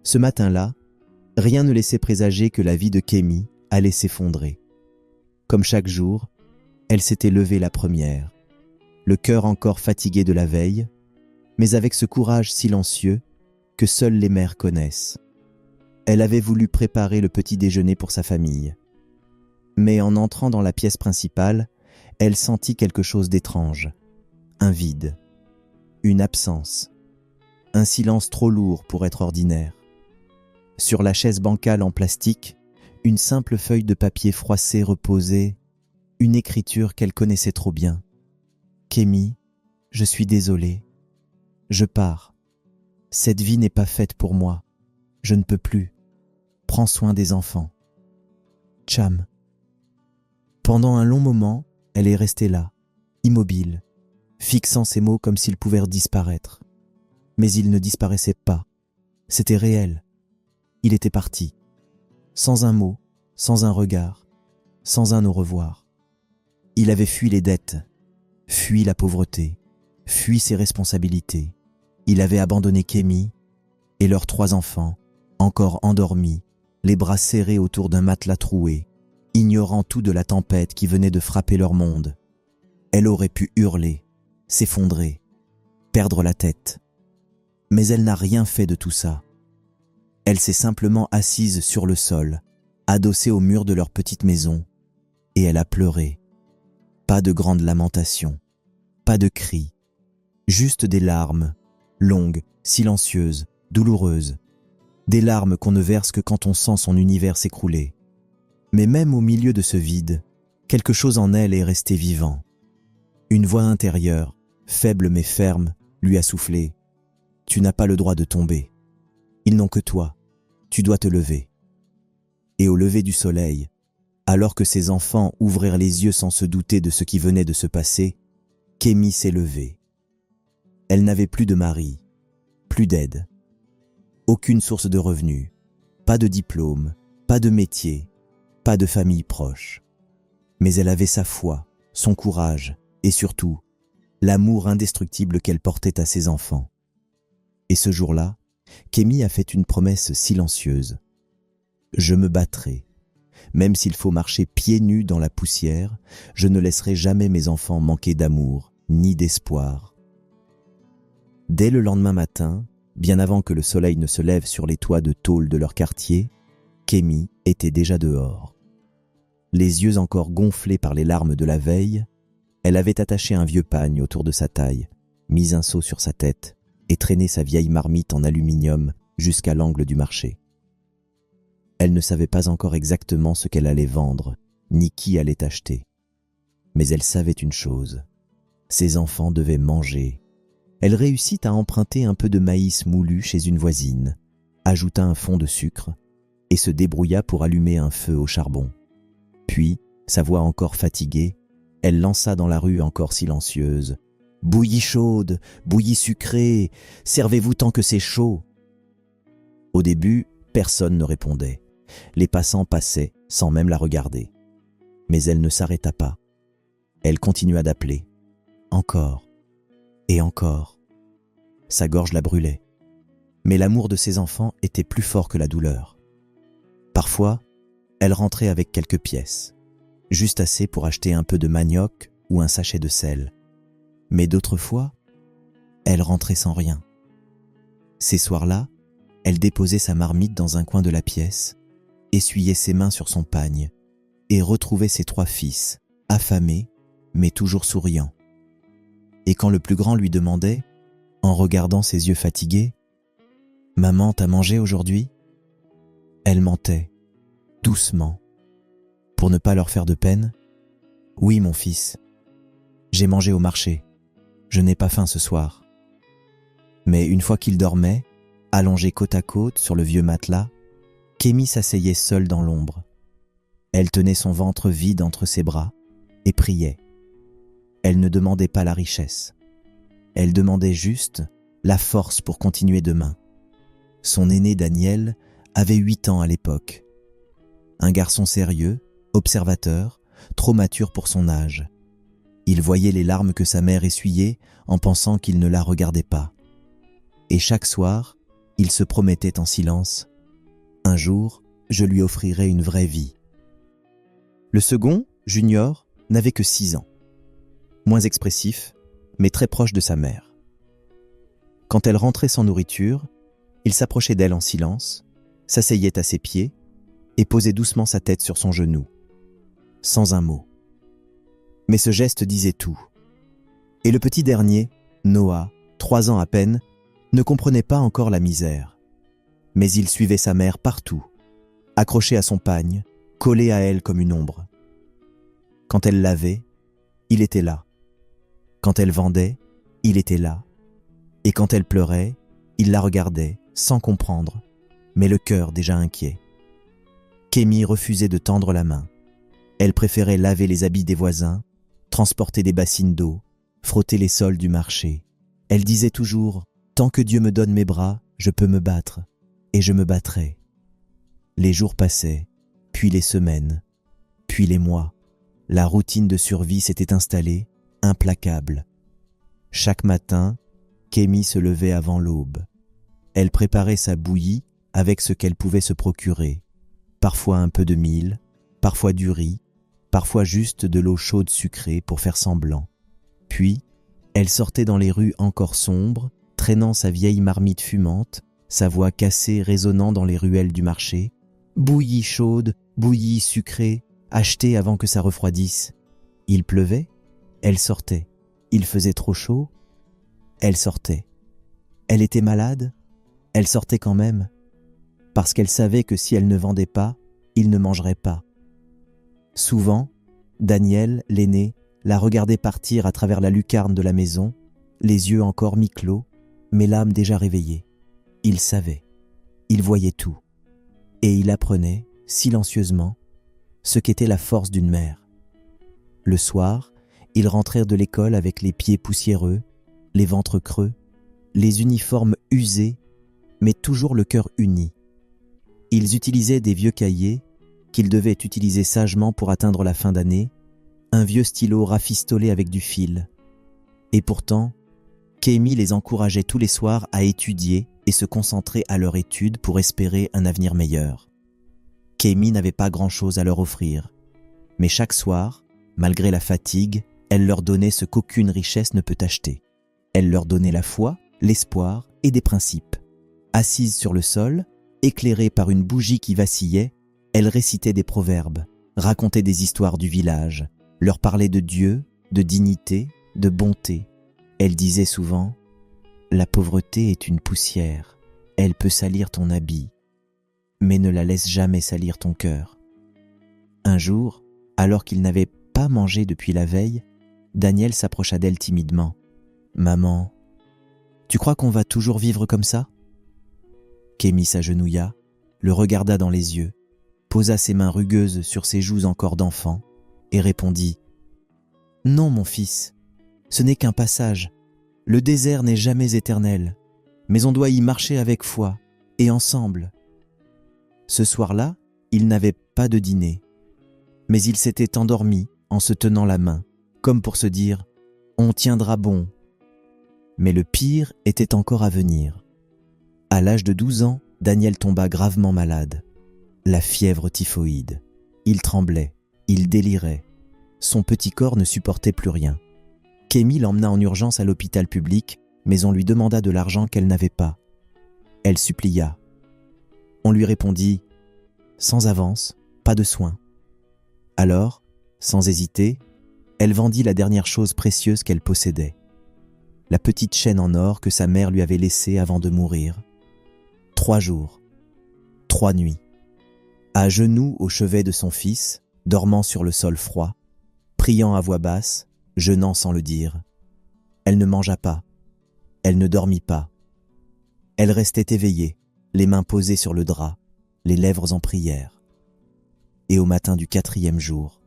Ce matin-là, rien ne laissait présager que la vie de Kémy allait s'effondrer. Comme chaque jour, elle s'était levée la première, le cœur encore fatigué de la veille, mais avec ce courage silencieux que seules les mères connaissent. Elle avait voulu préparer le petit déjeuner pour sa famille. Mais en entrant dans la pièce principale, elle sentit quelque chose d'étrange, un vide, une absence, un silence trop lourd pour être ordinaire. Sur la chaise bancale en plastique, une simple feuille de papier froissé reposait, une écriture qu'elle connaissait trop bien. « Kémy, je suis désolée. Je pars. Cette vie n'est pas faite pour moi. Je ne peux plus. Prends soin des enfants. Cham. » Pendant un long moment, elle est restée là, immobile, fixant ces mots comme s'ils pouvaient disparaître. Mais ils ne disparaissaient pas. C'était réel. Il était parti. Sans un mot, sans un regard, sans un au revoir. Il avait fui les dettes, fui la pauvreté, fui ses responsabilités. Il avait abandonné Kémy et leurs 3 enfants, encore endormis, les bras serrés autour d'un matelas troué, ignorant tout de la tempête qui venait de frapper leur monde. Elle aurait pu hurler, s'effondrer, perdre la tête. Mais elle n'a rien fait de tout ça. Elle s'est simplement assise sur le sol, adossée au mur de leur petite maison, et elle a pleuré. Pas de grandes lamentations, pas de cris, juste des larmes, longues, silencieuses, douloureuses, des larmes qu'on ne verse que quand on sent son univers s'écrouler. Mais même au milieu de ce vide, quelque chose en elle est resté vivant. Une voix intérieure, faible mais ferme, lui a soufflé « Tu n'as pas le droit de tomber. Ils n'ont que toi. Tu dois te lever. » Et au lever du soleil, alors que ses enfants ouvrirent les yeux sans se douter de ce qui venait de se passer, Kémy s'est levée. Elle n'avait plus de mari, plus d'aide, aucune source de revenus, pas de diplôme, pas de métier, pas de famille proche. Mais elle avait sa foi, son courage et surtout l'amour indestructible qu'elle portait à ses enfants. Et ce jour-là, Kémy a fait une promesse silencieuse. « Je me battrai. Même s'il faut marcher pieds nus dans la poussière, je ne laisserai jamais mes enfants manquer d'amour ni d'espoir. » Dès le lendemain matin, bien avant que le soleil ne se lève sur les toits de tôle de leur quartier, Kémy était déjà dehors. Les yeux encore gonflés par les larmes de la veille, elle avait attaché un vieux pagne autour de sa taille, mis un seau sur sa tête et traîné sa vieille marmite en aluminium jusqu'à l'angle du marché. Elle ne savait pas encore exactement ce qu'elle allait vendre, ni qui allait acheter. Mais elle savait une chose, ses enfants devaient manger. Elle réussit à emprunter un peu de maïs moulu chez une voisine, ajouta un fond de sucre et se débrouilla pour allumer un feu au charbon. Puis, sa voix encore fatiguée, elle lança dans la rue encore silencieuse « Bouillie chaude, bouillie sucrée, servez-vous tant que c'est chaud !» Au début, personne ne répondait. Les passants passaient sans même la regarder. Mais elle ne s'arrêta pas. Elle continua d'appeler. Encore et encore. Sa gorge la brûlait. Mais l'amour de ses enfants était plus fort que la douleur. Parfois, elle rentrait avec quelques pièces, juste assez pour acheter un peu de manioc ou un sachet de sel. Mais d'autres fois, elle rentrait sans rien. Ces soirs-là, elle déposait sa marmite dans un coin de la pièce, essuyait ses mains sur son pagne et retrouvait ses 3 fils, affamés, mais toujours souriants. Et quand le plus grand lui demandait, en regardant ses yeux fatigués, « Maman, t'as mangé aujourd'hui ?» Elle mentait, doucement, pour ne pas leur faire de peine. « Oui, mon fils, j'ai mangé au marché. Je n'ai pas faim ce soir. » Mais une fois qu'ils dormaient, allongés côte à côte sur le vieux matelas, Kémy s'asseyait seule dans l'ombre. Elle tenait son ventre vide entre ses bras et priait. Elle ne demandait pas la richesse. Elle demandait juste la force pour continuer demain. Son aîné Daniel avait 8 ans à l'époque. Un garçon sérieux, observateur, trop mature pour son âge. Il voyait les larmes que sa mère essuyait en pensant qu'il ne la regardait pas. Et chaque soir, Il se promettait en silence: « Un jour, je lui offrirai une vraie vie. » Le second, Junior, n'avait que 6 ans. Moins expressif, mais très proche de sa mère. Quand elle rentrait sans nourriture, il s'approchait d'elle en silence, s'asseyait à ses pieds et posait doucement sa tête sur son genou, sans un mot. Mais ce geste disait tout. Et le petit dernier, Noah, 3 ans à peine, ne comprenait pas encore la misère. Mais il suivait sa mère partout, accroché à son pagne, collé à elle comme une ombre. Quand elle lavait, il était là. Quand elle vendait, il était là. Et quand elle pleurait, il la regardait, sans comprendre, mais le cœur déjà inquiet. Kémy refusait de tendre la main. Elle préférait laver les habits des voisins, transporter des bassines d'eau, frotter les sols du marché. Elle disait toujours: « Tant que Dieu me donne mes bras, je peux me battre, et je me battrai. » Les jours passaient, puis les semaines, puis les mois. La routine de survie s'était installée, implacable. Chaque matin, Kémy se levait avant l'aube. Elle préparait sa bouillie avec ce qu'elle pouvait se procurer, parfois un peu de mil, parfois du riz, parfois juste de l'eau chaude sucrée pour faire semblant. Puis, elle sortait dans les rues encore sombres, traînant sa vieille marmite fumante, sa voix cassée résonnant dans les ruelles du marché. Bouillie chaude, bouillie sucrée, achetée avant que ça refroidisse. Il pleuvait, elle sortait. Il faisait trop chaud, elle sortait. Elle était malade, elle sortait quand même, parce qu'elle savait que si elle ne vendait pas, il ne mangerait pas. Souvent, Daniel, l'aîné, la regardait partir à travers la lucarne de la maison, les yeux encore mi-clos, mais l'âme déjà réveillée. Il savait, il voyait tout, et il apprenait, silencieusement, ce qu'était la force d'une mère. Le soir, ils rentrèrent de l'école avec les pieds poussiéreux, les ventres creux, les uniformes usés, mais toujours le cœur uni. Ils utilisaient des vieux cahiers qu'ils devaient utiliser sagement pour atteindre la fin d'année, un vieux stylo rafistolé avec du fil. Et pourtant, Kémy les encourageait tous les soirs à étudier et se concentrer à leur étude pour espérer un avenir meilleur. Kémy n'avait pas grand-chose à leur offrir, mais chaque soir, malgré la fatigue, elle leur donnait ce qu'aucune richesse ne peut acheter. Elle leur donnait la foi, l'espoir et des principes. Assise sur le sol, éclairée par une bougie qui vacillait, elle récitait des proverbes, racontait des histoires du village, leur parlait de Dieu, de dignité, de bonté. Elle disait souvent: « La pauvreté est une poussière, elle peut salir ton habit, mais ne la laisse jamais salir ton cœur. » Un jour, alors qu'ils n'avaient pas mangé depuis la veille, Daniel s'approcha d'elle timidement. « Maman, tu crois qu'on va toujours vivre comme ça ?» Kémy s'agenouilla, le regarda dans les yeux, posa ses mains rugueuses sur ses joues encore d'enfant et répondit: « Non, mon fils, ce n'est qu'un passage. Le désert n'est jamais éternel, mais on doit y marcher avec foi et ensemble. » Ce soir-là, il n'avait pas de dîner, mais il s'était endormi en se tenant la main, comme pour se dire « On tiendra bon ». Mais le pire était encore à venir. À l'âge de 12 ans, Daniel tomba gravement malade. La fièvre typhoïde. Il tremblait, il délirait. Son petit corps ne supportait plus rien. Kémy l'emmena en urgence à l'hôpital public, mais on lui demanda de l'argent qu'elle n'avait pas. Elle supplia. On lui répondit « Sans avance, pas de soins ». Alors, sans hésiter, elle vendit la dernière chose précieuse qu'elle possédait. La petite chaîne en or que sa mère lui avait laissée avant de mourir. 3 jours, 3 nuits, à genoux au chevet de son fils, dormant sur le sol froid, priant à voix basse, jeûnant sans le dire. Elle ne mangea pas, elle ne dormit pas. Elle restait éveillée, les mains posées sur le drap, les lèvres en prière. Et au matin du 4e jour,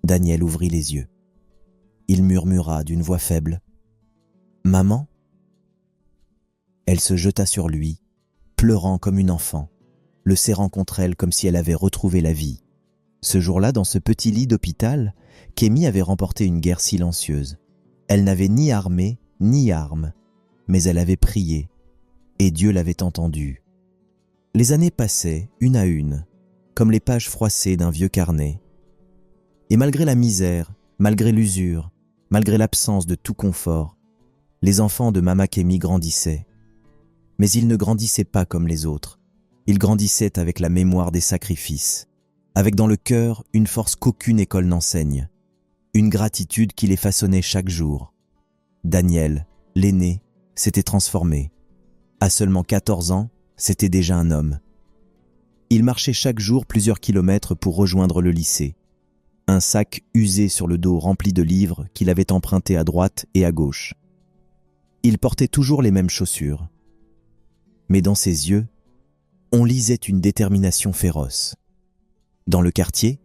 Daniel ouvrit les yeux. Il murmura d'une voix faible: « Maman ?» Elle se jeta sur lui, pleurant comme une enfant, le serrant contre elle comme si elle avait retrouvé la vie. Ce jour-là, dans ce petit lit d'hôpital, Kémy avait remporté une guerre silencieuse. Elle n'avait ni armée, ni armes, mais elle avait prié, et Dieu l'avait entendu. Les années passaient, une à une, comme les pages froissées d'un vieux carnet. Et malgré la misère, malgré l'usure, malgré l'absence de tout confort, les enfants de Mama Kemi grandissaient. Mais ils ne grandissaient pas comme les autres. Ils grandissaient avec la mémoire des sacrifices, avec dans le cœur une force qu'aucune école n'enseigne, une gratitude qui les façonnait chaque jour. Daniel, l'aîné, s'était transformé. À seulement 14 ans, c'était déjà un homme. Il marchait chaque jour plusieurs kilomètres pour rejoindre le lycée. Un sac usé sur le dos rempli de livres qu'il avait empruntés à droite et à gauche. Il portait toujours les mêmes chaussures. Mais dans ses yeux, on lisait une détermination féroce. Dans le quartier,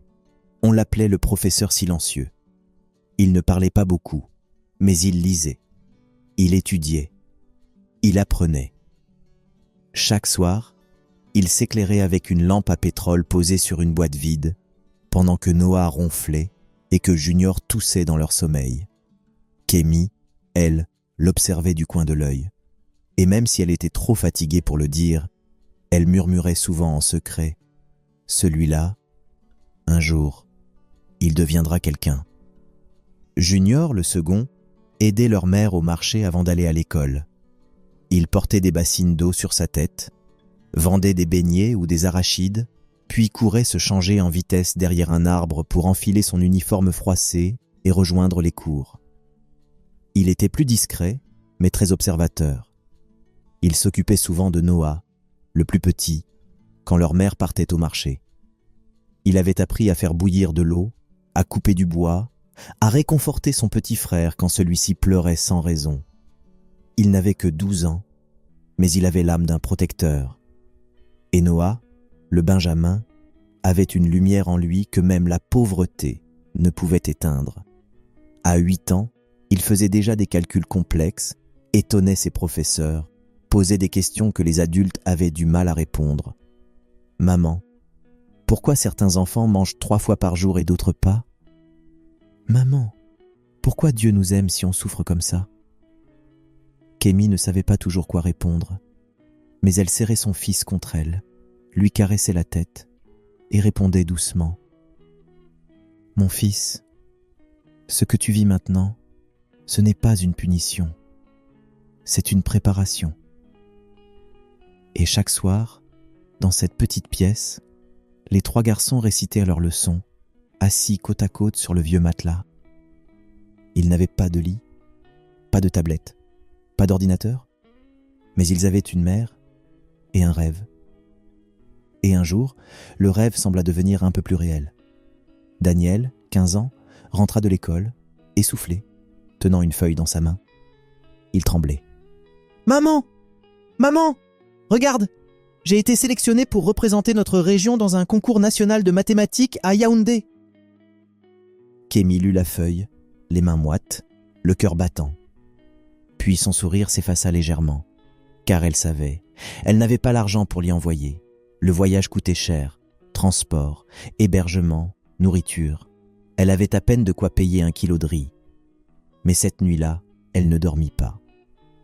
on l'appelait le professeur silencieux. Il ne parlait pas beaucoup, mais il lisait. Il étudiait. Il apprenait. Chaque soir, il s'éclairait avec une lampe à pétrole posée sur une boîte vide, pendant que Noah ronflait et que Junior toussait dans leur sommeil. Kemi, elle, l'observait du coin de l'œil. Et même si elle était trop fatiguée pour le dire, elle murmurait souvent en secret « Celui-là, un jour, il deviendra quelqu'un. » Junior, le second, aidait leur mère au marché avant d'aller à l'école. Il portait des bassines d'eau sur sa tête, vendait des beignets ou des arachides, puis courait se changer en vitesse derrière un arbre pour enfiler son uniforme froissé et rejoindre les cours. Il était plus discret, mais très observateur. Il s'occupait souvent de Noah, le plus petit, quand leur mère partait au marché. Il avait appris à faire bouillir de l'eau, à couper du bois, à réconforter son petit frère quand celui-ci pleurait sans raison. Il n'avait que 12 ans, mais il avait l'âme d'un protecteur. Et Noah, le Benjamin, avait une lumière en lui que même la pauvreté ne pouvait éteindre. À 8 ans, il faisait déjà des calculs complexes, étonnait ses professeurs, posait des questions que les adultes avaient du mal à répondre. « Maman, pourquoi certains enfants mangent 3 fois par jour et d'autres pas ? Maman, pourquoi Dieu nous aime si on souffre comme ça ?» Kemi ne savait pas toujours quoi répondre, mais elle serrait son fils contre elle, lui caressait la tête et répondait doucement. « Mon fils, ce que tu vis maintenant, ce n'est pas une punition, c'est une préparation. » Et chaque soir, dans cette petite pièce, les 3 garçons récitaient leurs leçons, assis côte à côte sur le vieux matelas. Ils n'avaient pas de lit, pas de tablette, pas d'ordinateur, mais ils avaient une mère et un rêve. Et un jour, le rêve sembla devenir un peu plus réel. Daniel, 15 ans, rentra de l'école, essoufflé, tenant une feuille dans sa main. Il tremblait. « Maman ! Maman ! Regarde ! J'ai été sélectionné pour représenter notre région dans un concours national de mathématiques à Yaoundé. » Kemi lut la feuille, les mains moites, le cœur battant. Puis son sourire s'effaça légèrement, car elle savait, elle n'avait pas l'argent pour l'y envoyer. Le voyage coûtait cher, transport, hébergement, nourriture. Elle avait à peine de quoi payer 1 kilo de riz. Mais cette nuit-là, elle ne dormit pas.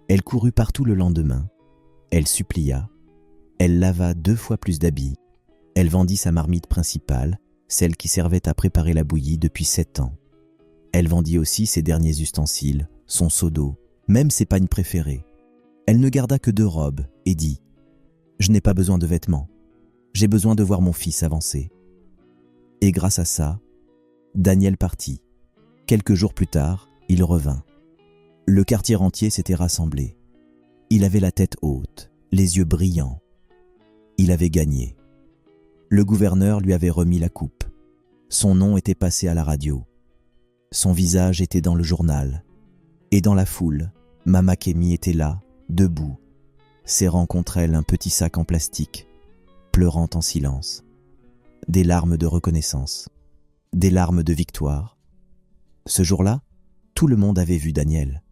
Elle courut partout le lendemain. Elle supplia. Elle lava 2 fois plus d'habits. Elle vendit sa marmite principale, celle qui servait à préparer la bouillie depuis 7 ans. Elle vendit aussi ses derniers ustensiles, son seau d'eau, même ses pagnes préférées. Elle ne garda que 2 robes et dit « Je n'ai pas besoin de vêtements. J'ai besoin de voir mon fils avancer. » Et grâce à ça, Daniel partit. Quelques jours plus tard, il revint. Le quartier entier s'était rassemblé. Il avait la tête haute, les yeux brillants. Il avait gagné. Le gouverneur lui avait remis la coupe. Son nom était passé à la radio. Son visage était dans le journal. Et dans la foule, Mama Kemi était là, debout, serrant contre elle un petit sac en plastique, pleurant en silence. Des larmes de reconnaissance, des larmes de victoire. Ce jour-là, tout le monde avait vu Daniel.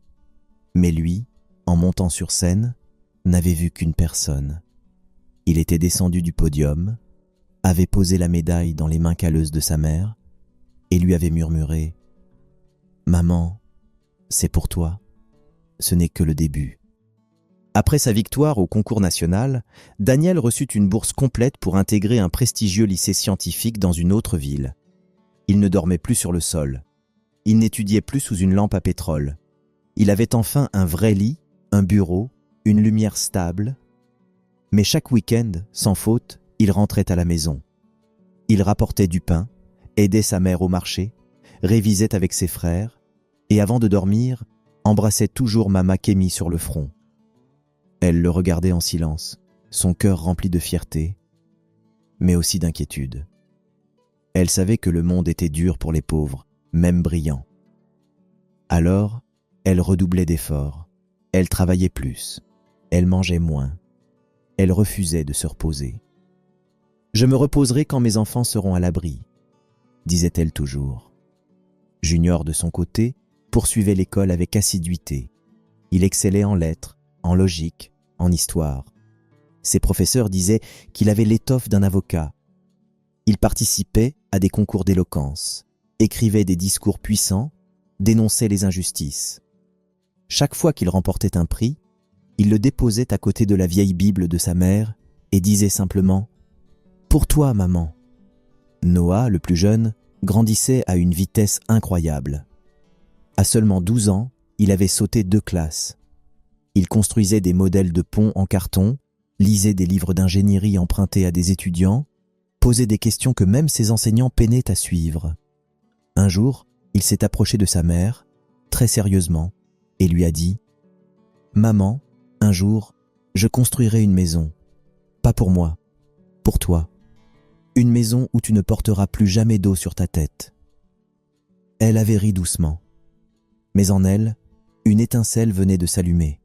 Mais lui, en montant sur scène, n'avait vu qu'une personne. Il était descendu du podium, avait posé la médaille dans les mains calleuses de sa mère et lui avait murmuré « Maman, c'est pour toi, ce n'est que le début. » Après sa victoire au concours national, Daniel reçut une bourse complète pour intégrer un prestigieux lycée scientifique dans une autre ville. Il ne dormait plus sur le sol. Il n'étudiait plus sous une lampe à pétrole. Il avait enfin un vrai lit, un bureau, une lumière stable. Mais chaque week-end, sans faute, il rentrait à la maison. Il rapportait du pain, aidait sa mère au marché, révisait avec ses frères, et avant de dormir, embrassait toujours Mama Kémi sur le front. Elle le regardait en silence, son cœur rempli de fierté, mais aussi d'inquiétude. Elle savait que le monde était dur pour les pauvres, même brillants. Alors, elle redoublait d'efforts, elle travaillait plus, elle mangeait moins, elle refusait de se reposer. « Je me reposerai quand mes enfants seront à l'abri », disait-elle toujours. Junior, de son côté, poursuivait l'école avec assiduité. Il excellait en lettres, en logique, en histoire. Ses professeurs disaient qu'il avait l'étoffe d'un avocat. Il participait à des concours d'éloquence, écrivait des discours puissants, dénonçait les injustices. Chaque fois qu'il remportait un prix, il le déposait à côté de la vieille Bible de sa mère et disait simplement « Pour toi, maman ». Noah, le plus jeune, grandissait à une vitesse incroyable. À seulement 12 ans, il avait sauté 2 classes. Il construisait des modèles de ponts en carton, lisait des livres d'ingénierie empruntés à des étudiants, posait des questions que même ses enseignants peinaient à suivre. Un jour, il s'est approché de sa mère, très sérieusement, et lui a dit « Maman, un jour, je construirai une maison. Pas pour moi, pour toi. Une maison où tu ne porteras plus jamais d'eau sur ta tête. » Elle avait ri doucement. Mais en elle, une étincelle venait de s'allumer.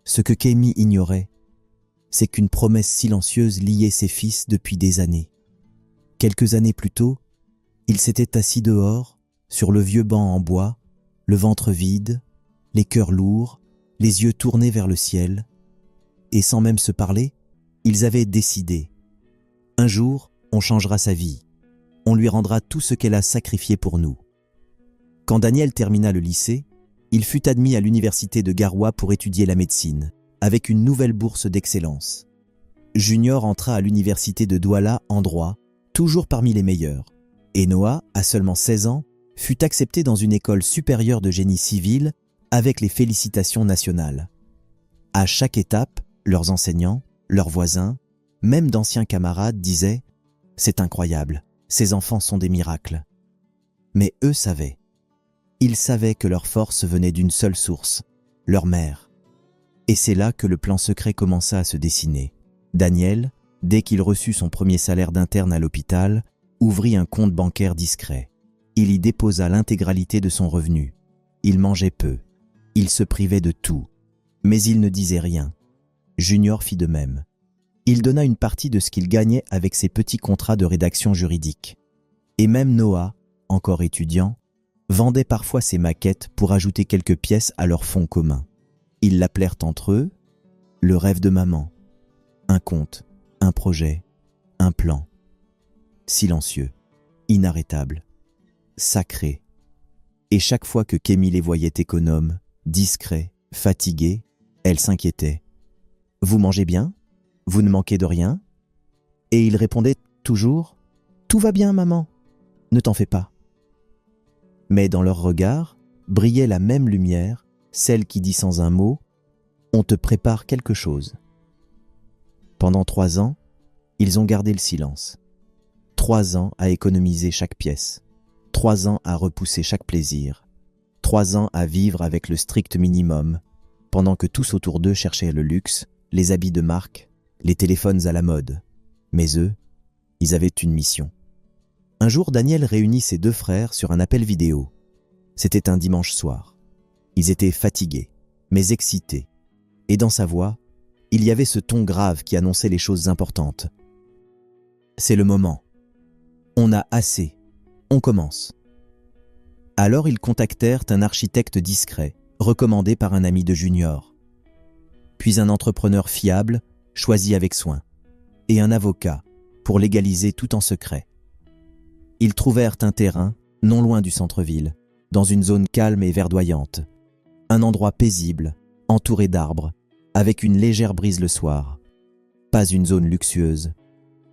Ce que Kémi ignorait, c'est qu'une promesse silencieuse liait ses fils depuis des années. Quelques années plus tôt, il s'était assis dehors, sur le vieux banc en bois, le ventre vide, les cœurs lourds, les yeux tournés vers le ciel, et sans même se parler, ils avaient décidé. Un jour, on changera sa vie. On lui rendra tout ce qu'elle a sacrifié pour nous. Quand Daniel termina le lycée, il fut admis à l'université de Garoua pour étudier la médecine, avec une nouvelle bourse d'excellence. Junior entra à l'université de Douala en droit, toujours parmi les meilleurs. Et Noah, à seulement 16 ans, fut accepté dans une école supérieure de génie civil avec les félicitations nationales. À chaque étape, leurs enseignants, leurs voisins, même d'anciens camarades disaient « C'est incroyable, ces enfants sont des miracles ». Mais eux savaient. Ils savaient que leur force venait d'une seule source, leur mère. Et c'est là que le plan secret commença à se dessiner. Daniel, dès qu'il reçut son premier salaire d'interne à l'hôpital, ouvrit un compte bancaire discret. Il y déposa l'intégralité de son revenu. Il mangeait peu. Il se privait de tout. Mais il ne disait rien. Junior fit de même. Il donna une partie de ce qu'il gagnait avec ses petits contrats de rédaction juridique. Et même Noah, encore étudiant, vendait parfois ses maquettes pour ajouter quelques pièces à leur fonds commun. Ils l'appelèrent entre eux « le rêve de maman ». Un conte, un projet, un plan. Silencieux, inarrêtable, sacré. Et chaque fois que Kémi les voyait économes, discrets, fatigués, elle s'inquiétait. « Vous mangez bien ? Vous ne manquez de rien ?» Et il répondait toujours « Tout va bien, maman, ne t'en fais pas. » Mais dans leur regard brillait la même lumière, celle qui dit sans un mot « On te prépare quelque chose ». Pendant 3 ans, ils ont gardé le silence. 3 ans à économiser chaque pièce. 3 ans à repousser chaque plaisir. 3 ans à vivre avec le strict minimum, pendant que tous autour d'eux cherchaient le luxe, les habits de marque, les téléphones à la mode. Mais eux, ils avaient une mission. Un jour, Daniel réunit ses 2 frères sur un appel vidéo. C'était un dimanche soir. Ils étaient fatigués, mais excités. Et dans sa voix, il y avait ce ton grave qui annonçait les choses importantes. « C'est le moment. On a assez. On commence. » Alors ils contactèrent un architecte discret, recommandé par un ami de Junior. Puis un entrepreneur fiable, choisi avec soin. Et un avocat, pour légaliser tout en secret. Ils trouvèrent un terrain, non loin du centre-ville, dans une zone calme et verdoyante. Un endroit paisible, entouré d'arbres, avec une légère brise le soir. Pas une zone luxueuse,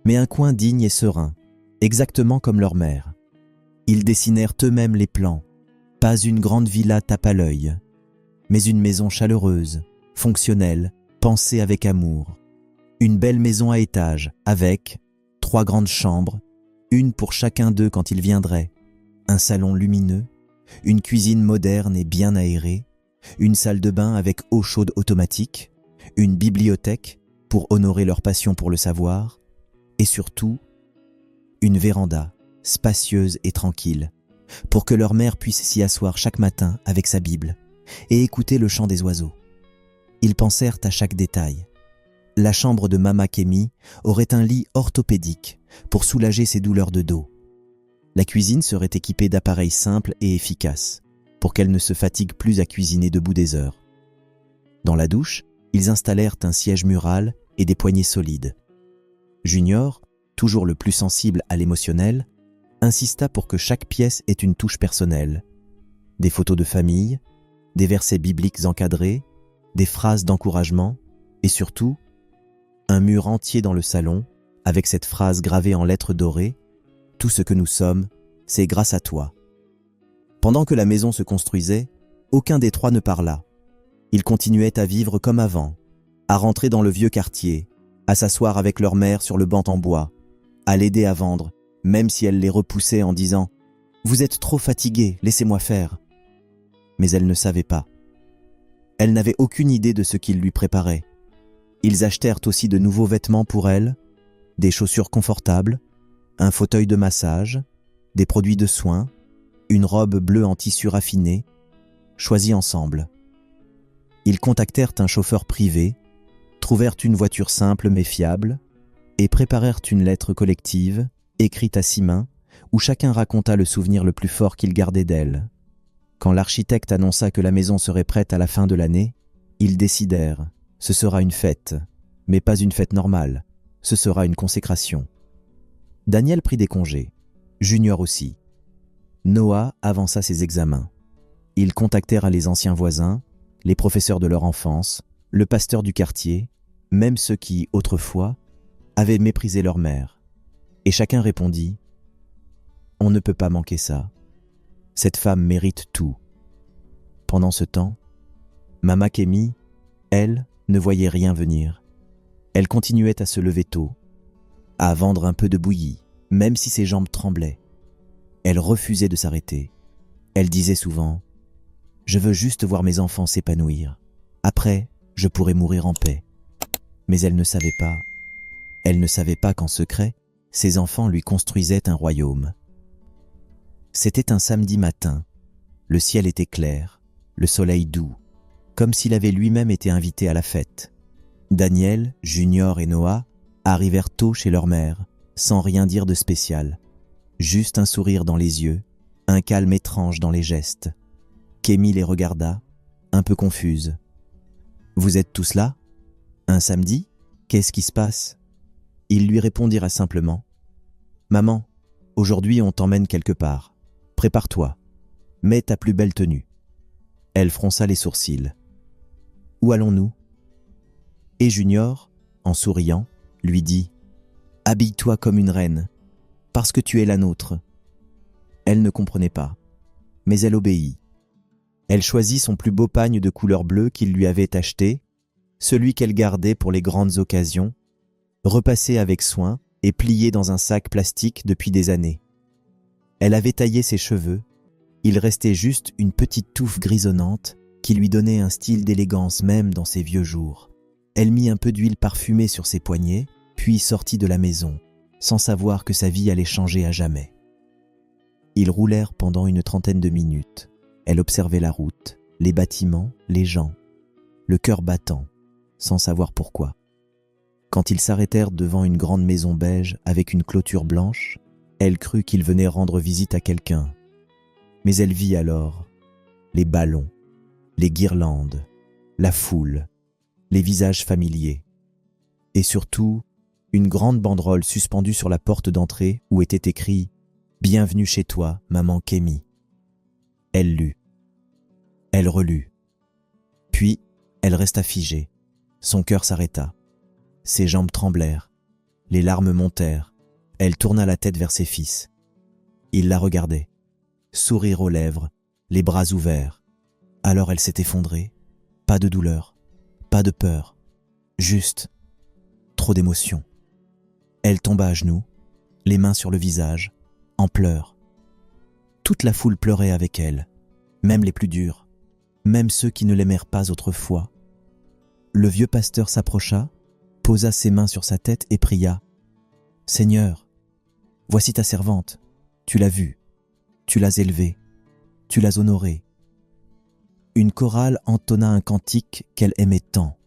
mais un coin digne et serein, exactement comme leur mère. Ils dessinèrent eux-mêmes les plans, pas une grande villa tape à l'œil, mais une maison chaleureuse, fonctionnelle, pensée avec amour. Une belle maison à étages, avec 3 grandes chambres, une pour chacun d'eux quand ils viendraient, un salon lumineux, une cuisine moderne et bien aérée, une salle de bain avec eau chaude automatique, une bibliothèque pour honorer leur passion pour le savoir, et surtout, une véranda spacieuse et tranquille, pour que leur mère puisse s'y asseoir chaque matin avec sa Bible et écouter le chant des oiseaux. Ils pensèrent à chaque détail. La chambre de Mama Kémi aurait un lit orthopédique pour soulager ses douleurs de dos. La cuisine serait équipée d'appareils simples et efficaces pour qu'elle ne se fatigue plus à cuisiner debout des heures. Dans la douche, ils installèrent un siège mural et des poignées solides. Junior, toujours le plus sensible à l'émotionnel, insista pour que chaque pièce ait une touche personnelle. Des photos de famille, des versets bibliques encadrés, des phrases d'encouragement et surtout, un mur entier dans le salon avec cette phrase gravée en lettres dorées « Tout ce que nous sommes, c'est grâce à toi ». Pendant que la maison se construisait, aucun des 3 ne parla. Ils continuaient à vivre comme avant, à rentrer dans le vieux quartier, à s'asseoir avec leur mère sur le banc en bois, à l'aider à vendre, même si elle les repoussait en disant « Vous êtes trop fatigués, laissez-moi faire ». Mais elle ne savait pas. Elle n'avait aucune idée de ce qu'ils lui préparaient. Ils achetèrent aussi de nouveaux vêtements pour elle, des chaussures confortables, un fauteuil de massage, des produits de soins, une robe bleue en tissu raffiné, choisie ensemble. Ils contactèrent un chauffeur privé, trouvèrent une voiture simple mais fiable et préparèrent une lettre collective, écrite à 6 mains, où chacun raconta le souvenir le plus fort qu'il gardait d'elle. Quand l'architecte annonça que la maison serait prête à la fin de l'année, ils décidèrent « Ce sera une fête, mais pas une fête normale, ce sera une consécration ». Daniel prit des congés, Junior aussi. Noah avança ses examens. Ils contactèrent les anciens voisins, les professeurs de leur enfance, le pasteur du quartier, même ceux qui, autrefois, avaient méprisé leur mère. Et chacun répondit « On ne peut pas manquer ça. Cette femme mérite tout. » Pendant ce temps, Mama Kémi, elle, ne voyait rien venir. Elle continuait à se lever tôt, à vendre un peu de bouillie, même si ses jambes tremblaient. Elle refusait de s'arrêter. Elle disait souvent « Je veux juste voir mes enfants s'épanouir. Après, je pourrai mourir en paix. » Mais elle ne savait pas qu'en secret, ses enfants lui construisaient un royaume. C'était un samedi matin. Le ciel était clair, le soleil doux, comme s'il avait lui-même été invité à la fête. Daniel, Junior et Noah arrivèrent tôt chez leur mère, sans rien dire de spécial. Juste un sourire dans les yeux, un calme étrange dans les gestes. Kémi les regarda, un peu confuse. « Vous êtes tous là? Un samedi? Qu'est-ce qui se passe ?» Ils lui répondirent simplement « Maman, aujourd'hui on t'emmène quelque part. Prépare-toi. Mets ta plus belle tenue. » Elle fronça les sourcils. « Où allons-nous » Et Junior, en souriant, lui dit « Habille-toi comme une reine, parce que tu es la nôtre. » Elle ne comprenait pas, mais elle obéit. Elle choisit son plus beau pagne de couleur bleue qu'il lui avait acheté, celui qu'elle gardait pour les grandes occasions, repassé avec soin et plié dans un sac plastique depuis des années. Elle avait taillé ses cheveux, il restait juste une petite touffe grisonnante qui lui donnait un style d'élégance même dans ses vieux jours. Elle mit un peu d'huile parfumée sur ses poignets, puis sortit de la maison, sans savoir que sa vie allait changer à jamais. Ils roulèrent pendant une 30aine de minutes. Elle observait la route, les bâtiments, les gens, le cœur battant, sans savoir pourquoi. Quand ils s'arrêtèrent devant une grande maison beige avec une clôture blanche, elle crut qu'ils venaient rendre visite à quelqu'un. Mais elle vit alors les ballons, les guirlandes, la foule, les visages familiers, et surtout une grande banderole suspendue sur la porte d'entrée où était écrit « Bienvenue chez toi, maman Kémi ». Elle lut, elle relut, puis elle resta figée, Son cœur s'arrêta. Ses jambes tremblèrent. Les larmes montèrent. Elle tourna la tête vers ses fils. Il la regardait, sourire aux lèvres, les bras ouverts. Alors elle s'est effondrée. Pas de douleur, pas de peur, juste trop d'émotion. Elle tomba à genoux, les mains sur le visage, en pleurs. Toute la foule pleurait avec elle, même les plus durs, même ceux qui ne l'aimèrent pas autrefois. Le vieux pasteur s'approcha, posa ses mains sur sa tête et pria. « Seigneur, voici ta servante, tu l'as vue, tu l'as élevée, tu l'as honorée. » Une chorale entonna un cantique qu'elle aimait tant.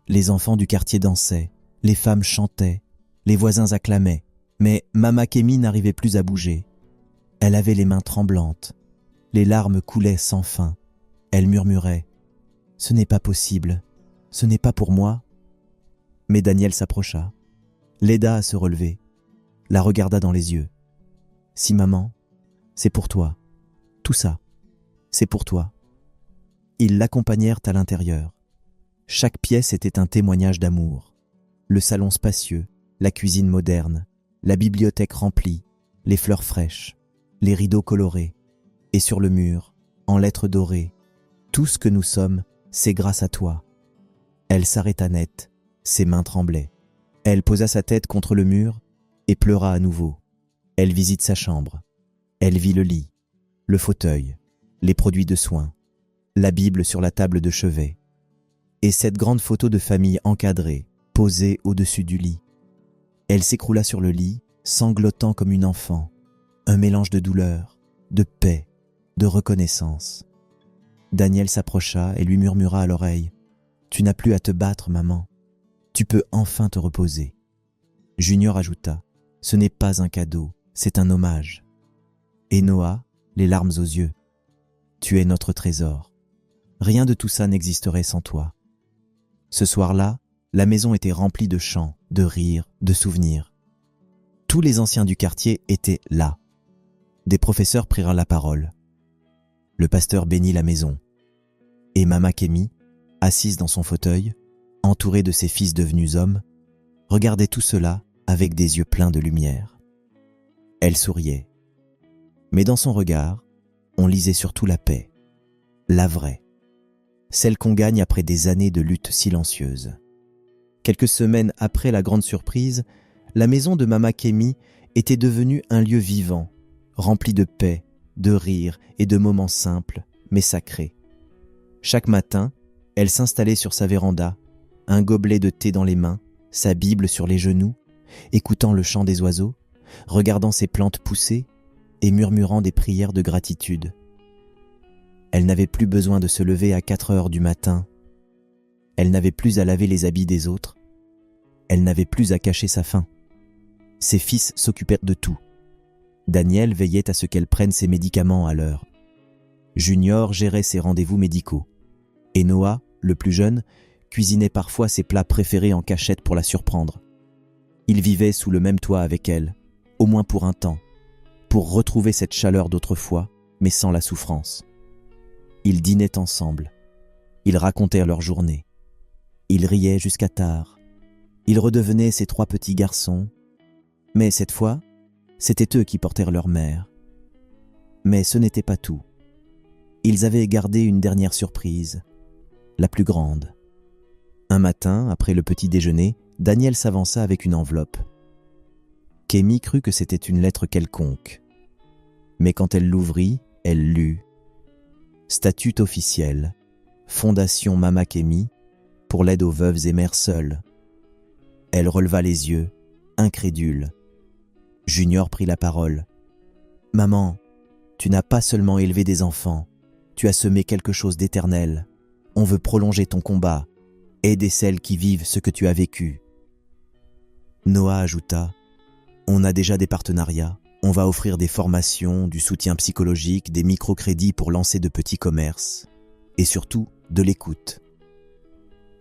Les enfants du quartier dansaient, les femmes chantaient, les voisins acclamaient, mais Mama Kémi n'arrivait plus à bouger. Elle avait les mains tremblantes, les larmes coulaient sans fin. Elle murmurait « Ce n'est pas possible, ce n'est pas pour moi. » Mais Daniel s'approcha, l'aida à se relever, la regarda dans les yeux. « Si maman, c'est pour toi, tout ça, c'est pour toi. » Ils l'accompagnèrent à l'intérieur. Chaque pièce était un témoignage d'amour. Le salon spacieux, la cuisine moderne, la bibliothèque remplie, les fleurs fraîches, les rideaux colorés, et sur le mur, en lettres dorées, « Tout ce que nous sommes, c'est grâce à toi. » Elle s'arrêta net, ses mains tremblaient. Elle posa sa tête contre le mur et pleura à nouveau. Elle visite sa chambre. Elle vit le lit, le fauteuil, les produits de soins, la Bible sur la table de chevet, et cette grande photo de famille encadrée, posée au-dessus du lit. Elle s'écroula sur le lit, sanglotant comme une enfant, un mélange de douleur, de paix, de reconnaissance. Daniel s'approcha et lui murmura à l'oreille « Tu n'as plus à te battre, maman. Tu peux enfin te reposer. » Junior ajouta « Ce n'est pas un cadeau, c'est un hommage. » Et Noah, les larmes aux yeux « Tu es notre trésor. Rien de tout ça n'existerait sans toi. » Ce soir-là, la maison était remplie de chants, de rires, de souvenirs. Tous les anciens du quartier étaient là. Des professeurs prirent la parole. Le pasteur bénit la maison. Et Mama Kémi, assise dans son fauteuil, entourée de ses fils devenus hommes, regardait tout cela avec des yeux pleins de lumière. Elle souriait. Mais dans son regard, on lisait surtout la paix, la vraie, celle qu'on gagne après des années de lutte silencieuse. Quelques semaines après la grande surprise, la maison de Mama Kémi était devenue un lieu vivant, rempli de paix, de rire et de moments simples, mais sacrés. Chaque matin, elle s'installait sur sa véranda, un gobelet de thé dans les mains, sa Bible sur les genoux, écoutant le chant des oiseaux, regardant ses plantes pousser et murmurant des prières de gratitude. Elle n'avait plus besoin de se lever à 4 heures du matin. Elle n'avait plus à laver les habits des autres. Elle n'avait plus à cacher sa faim. Ses fils s'occupèrent de tout. Daniel veillait à ce qu'elle prenne ses médicaments à l'heure. Junior gérait ses rendez-vous médicaux. Et Noah, le plus jeune, cuisinait parfois ses plats préférés en cachette pour la surprendre. Il vivait sous le même toit avec elle, au moins pour un temps, pour retrouver cette chaleur d'autrefois, mais sans la souffrance. Ils dînaient ensemble. Ils racontèrent leur journée. Ils riaient jusqu'à tard. Ils redevenaient ces 3 petits garçons. Mais cette fois, c'était eux qui portèrent leur mère. Mais ce n'était pas tout. Ils avaient gardé une dernière surprise, la plus grande. Un matin, après le petit déjeuner, Daniel s'avança avec une enveloppe. Kémi crut que c'était une lettre quelconque. Mais quand elle l'ouvrit, elle lut « Statut officiel, Fondation Mama Kémi, pour l'aide aux veuves et mères seules. » Elle releva les yeux, incrédule. Junior prit la parole. « Maman, tu n'as pas seulement élevé des enfants, tu as semé quelque chose d'éternel. On veut prolonger ton combat, aider celles qui vivent ce que tu as vécu. » Noah ajouta « On a déjà des partenariats. On va offrir des formations, du soutien psychologique, des microcrédits pour lancer de petits commerces. Et surtout, de l'écoute. »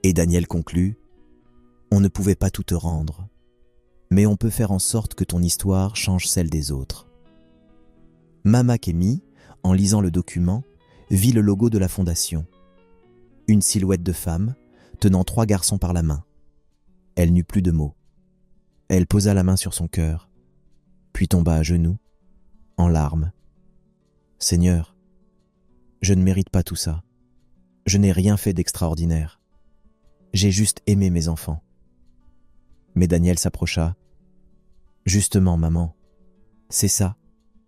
Et Daniel conclut « On ne pouvait pas tout te rendre, mais on peut faire en sorte que ton histoire change celle des autres. » Mama Kémi, en lisant le document, vit le logo de la fondation. Une silhouette de femme, tenant 3 garçons par la main. Elle n'eut plus de mots. Elle posa la main sur son cœur, puis tomba à genoux, en larmes. « Seigneur, je ne mérite pas tout ça. Je n'ai rien fait d'extraordinaire. J'ai juste aimé mes enfants. » Mais Daniel s'approcha. « Justement, maman, c'est ça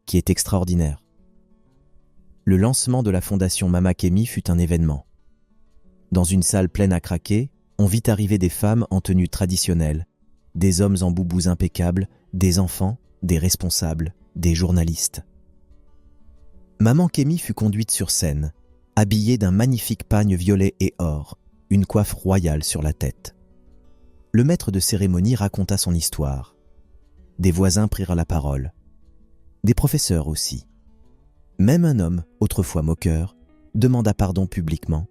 qui est extraordinaire. » Le lancement de la fondation Mama Kemi fut un événement. Dans une salle pleine à craquer, on vit arriver des femmes en tenue traditionnelle, des hommes en boubous impeccables, des enfants, des responsables, des journalistes. Maman Kemi fut conduite sur scène, habillée d'un magnifique pagne violet et or, une coiffe royale sur la tête. Le maître de cérémonie raconta son histoire. Des voisins prirent la parole. Des professeurs aussi. Même un homme, autrefois moqueur, demanda pardon publiquement.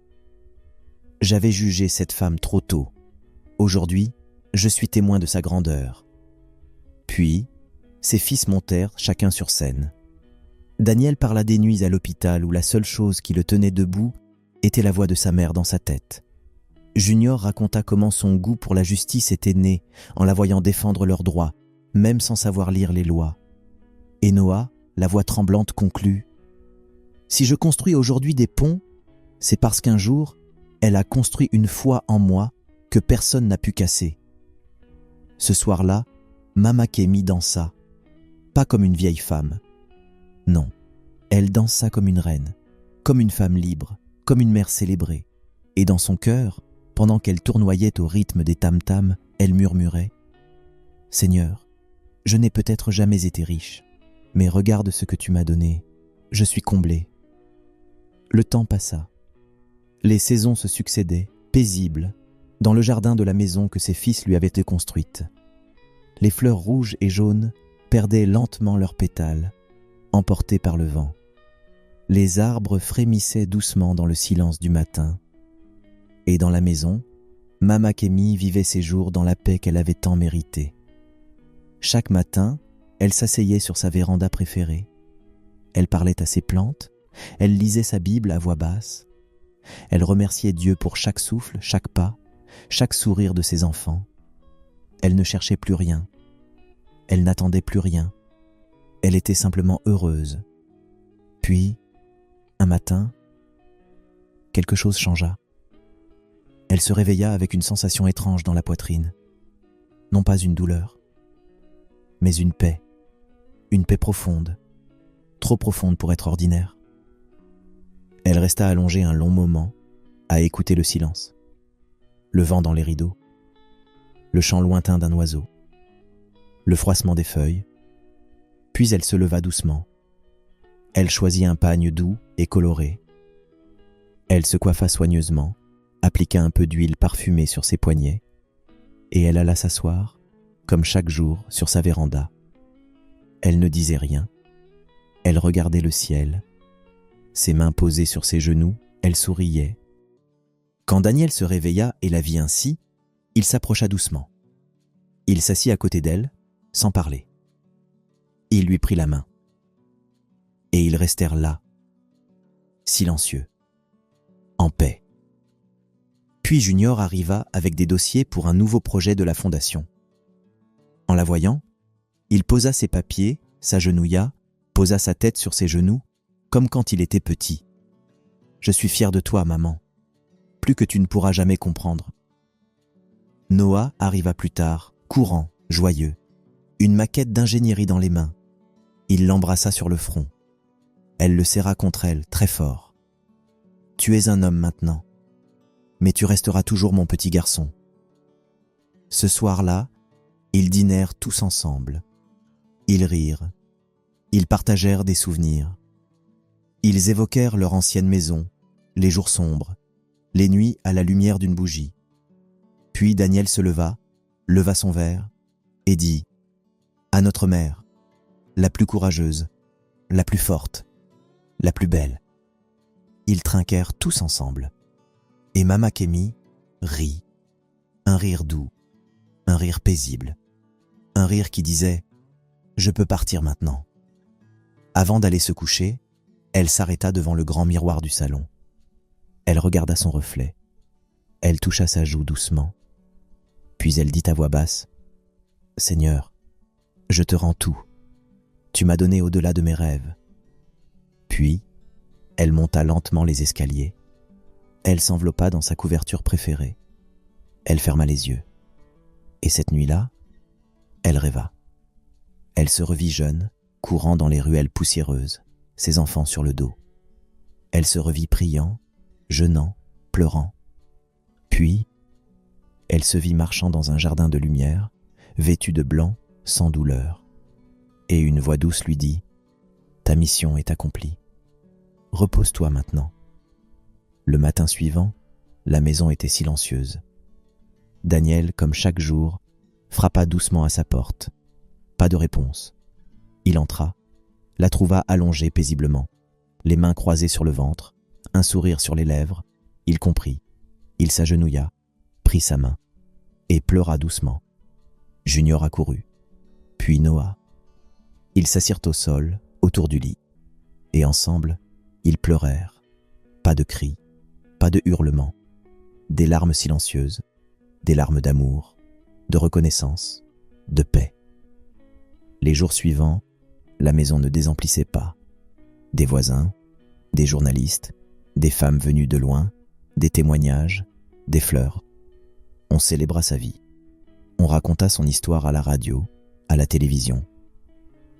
« J'avais jugé cette femme trop tôt. Aujourd'hui, je suis témoin de sa grandeur. » Puis, ses fils montèrent chacun sur scène. Daniel parla des nuits à l'hôpital où la seule chose qui le tenait debout était la voix de sa mère dans sa tête. Junior raconta comment son goût pour la justice était né en la voyant défendre leurs droits, même sans savoir lire les lois. Et Noah, la voix tremblante, conclut « Si je construis aujourd'hui des ponts, c'est parce qu'un jour, elle a construit une foi en moi que personne n'a pu casser. » Ce soir-là, Mama Kemi dansa, pas comme une vieille femme. Non, elle dansa comme une reine, comme une femme libre, comme une mère célébrée. Et dans son cœur, pendant qu'elle tournoyait au rythme des tam-tams, elle murmurait « Seigneur, je n'ai peut-être jamais été riche, mais regarde ce que tu m'as donné, je suis comblée. » Le temps passa. Les saisons se succédaient, paisibles, dans le jardin de la maison que ses fils lui avaient été construite. Les fleurs rouges et jaunes perdaient lentement leurs pétales, emportés par le vent. Les arbres frémissaient doucement dans le silence du matin. Et dans la maison, Mama Kemi vivait ses jours dans la paix qu'elle avait tant méritée. Chaque matin, elle s'asseyait sur sa véranda préférée. Elle parlait à ses plantes, elle lisait sa Bible à voix basse. Elle remerciait Dieu pour chaque souffle, chaque pas, chaque sourire de ses enfants. Elle ne cherchait plus rien. Elle n'attendait plus rien. Elle était simplement heureuse. Puis, un matin, quelque chose changea. Elle se réveilla avec une sensation étrange dans la poitrine. Non pas une douleur, mais une paix profonde, trop profonde pour être ordinaire. Elle resta allongée un long moment, à écouter le silence, le vent dans les rideaux, le chant lointain d'un oiseau, le froissement des feuilles. Puis elle se leva doucement. Elle choisit un pagne doux et coloré. Elle se coiffa soigneusement, appliqua un peu d'huile parfumée sur ses poignets, et elle alla s'asseoir, comme chaque jour, sur sa véranda. Elle ne disait rien. Elle regardait le ciel. Ses mains posées sur ses genoux, elle souriait. Quand Daniel se réveilla et la vit ainsi, il s'approcha doucement. Il s'assit à côté d'elle, sans parler. Il lui prit la main. Et ils restèrent là, silencieux, en paix. Puis Junior arriva avec des dossiers pour un nouveau projet de la fondation. En la voyant, il posa ses papiers, s'agenouilla, posa sa tête sur ses genoux, comme quand il était petit. « Je suis fier de toi, maman, plus que tu ne pourras jamais comprendre. » Noah arriva plus tard, courant, joyeux, une maquette d'ingénierie dans les mains. Il l'embrassa sur le front. Elle le serra contre elle, très fort. « Tu es un homme maintenant, mais tu resteras toujours mon petit garçon. » Ce soir-là, ils dînèrent tous ensemble. Ils rirent. Ils partagèrent des souvenirs. Ils évoquèrent leur ancienne maison, les jours sombres, les nuits à la lumière d'une bougie. Puis Daniel se leva son verre et dit « À notre mère, la plus courageuse, la plus forte, la plus belle. » Ils trinquèrent tous ensemble. Et Mama Kemi rit, un rire doux, un rire paisible, un rire qui disait « Je peux partir maintenant. » Avant d'aller se coucher, elle s'arrêta devant le grand miroir du salon. Elle regarda son reflet. Elle toucha sa joue doucement, puis elle dit à voix basse, « Seigneur, je te rends tout. Tu m'as donné au-delà de mes rêves. » Puis, elle monta lentement les escaliers. Elle s'enveloppa dans sa couverture préférée. Elle ferma les yeux. Et cette nuit-là, elle rêva. Elle se revit jeune, courant dans les ruelles poussiéreuses, ses enfants sur le dos. Elle se revit priant, jeûnant, pleurant. Puis, elle se vit marchant dans un jardin de lumière, vêtue de blanc, sans douleur. Et une voix douce lui dit, « Ta mission est accomplie. Repose-toi maintenant. » Le matin suivant, la maison était silencieuse. Daniel, comme chaque jour, frappa doucement à sa porte. Pas de réponse. Il entra, la trouva allongée paisiblement, les mains croisées sur le ventre, un sourire sur les lèvres. Il comprit. Il s'agenouilla, prit sa main et pleura doucement. Junior accourut, puis Noah. Ils s'assirent au sol, autour du lit, et ensemble, ils pleurèrent. Pas de cris, pas de hurlements, des larmes silencieuses, des larmes d'amour, de reconnaissance, de paix. Les jours suivants, la maison ne désemplissait pas. Des voisins, des journalistes, des femmes venues de loin, des témoignages, des fleurs. On célébra sa vie. On raconta son histoire à la radio, à la télévision.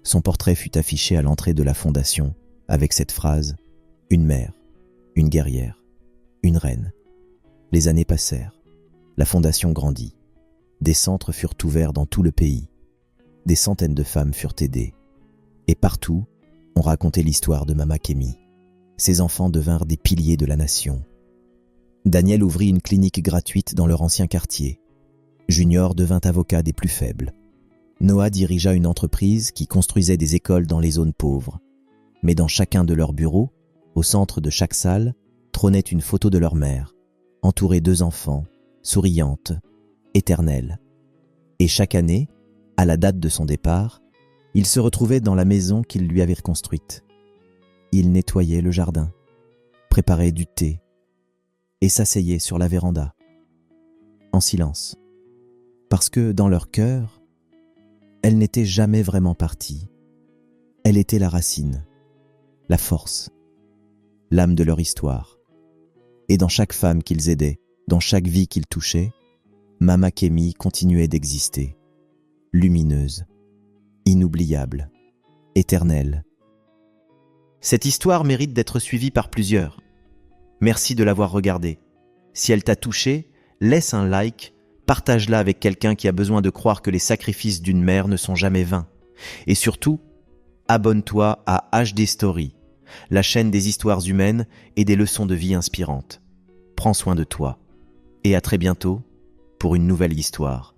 Son portrait fut affiché à l'entrée de la fondation avec cette phrase « Une mère, une guerrière, une reine ». Les années passèrent. La fondation grandit. Des centres furent ouverts dans tout le pays. Des centaines de femmes furent aidées. Et partout, on racontait l'histoire de Mama Kémi. Ses enfants devinrent des piliers de la nation. Daniel ouvrit une clinique gratuite dans leur ancien quartier. Junior devint avocat des plus faibles. Noah dirigea une entreprise qui construisait des écoles dans les zones pauvres. Mais dans chacun de leurs bureaux, au centre de chaque salle, trônait une photo de leur mère, entourée deux enfants, souriante, éternelle. Et chaque année, à la date de son départ, il se retrouvait dans la maison qu'il lui avait construite. Il nettoyait le jardin, préparait du thé et s'asseyait sur la véranda, en silence, parce que dans leur cœur, elle n'était jamais vraiment partie. Elle était la racine, la force, l'âme de leur histoire. Et dans chaque femme qu'ils aidaient, dans chaque vie qu'ils touchaient, Mama Kémi continuait d'exister, lumineuse, inoubliable, éternelle. Cette histoire mérite d'être suivie par plusieurs. Merci de l'avoir regardée. Si elle t'a touché, laisse un like, partage-la avec quelqu'un qui a besoin de croire que les sacrifices d'une mère ne sont jamais vains. Et surtout, abonne-toi à HD Story, la chaîne des histoires humaines et des leçons de vie inspirantes. Prends soin de toi. Et à très bientôt pour une nouvelle histoire.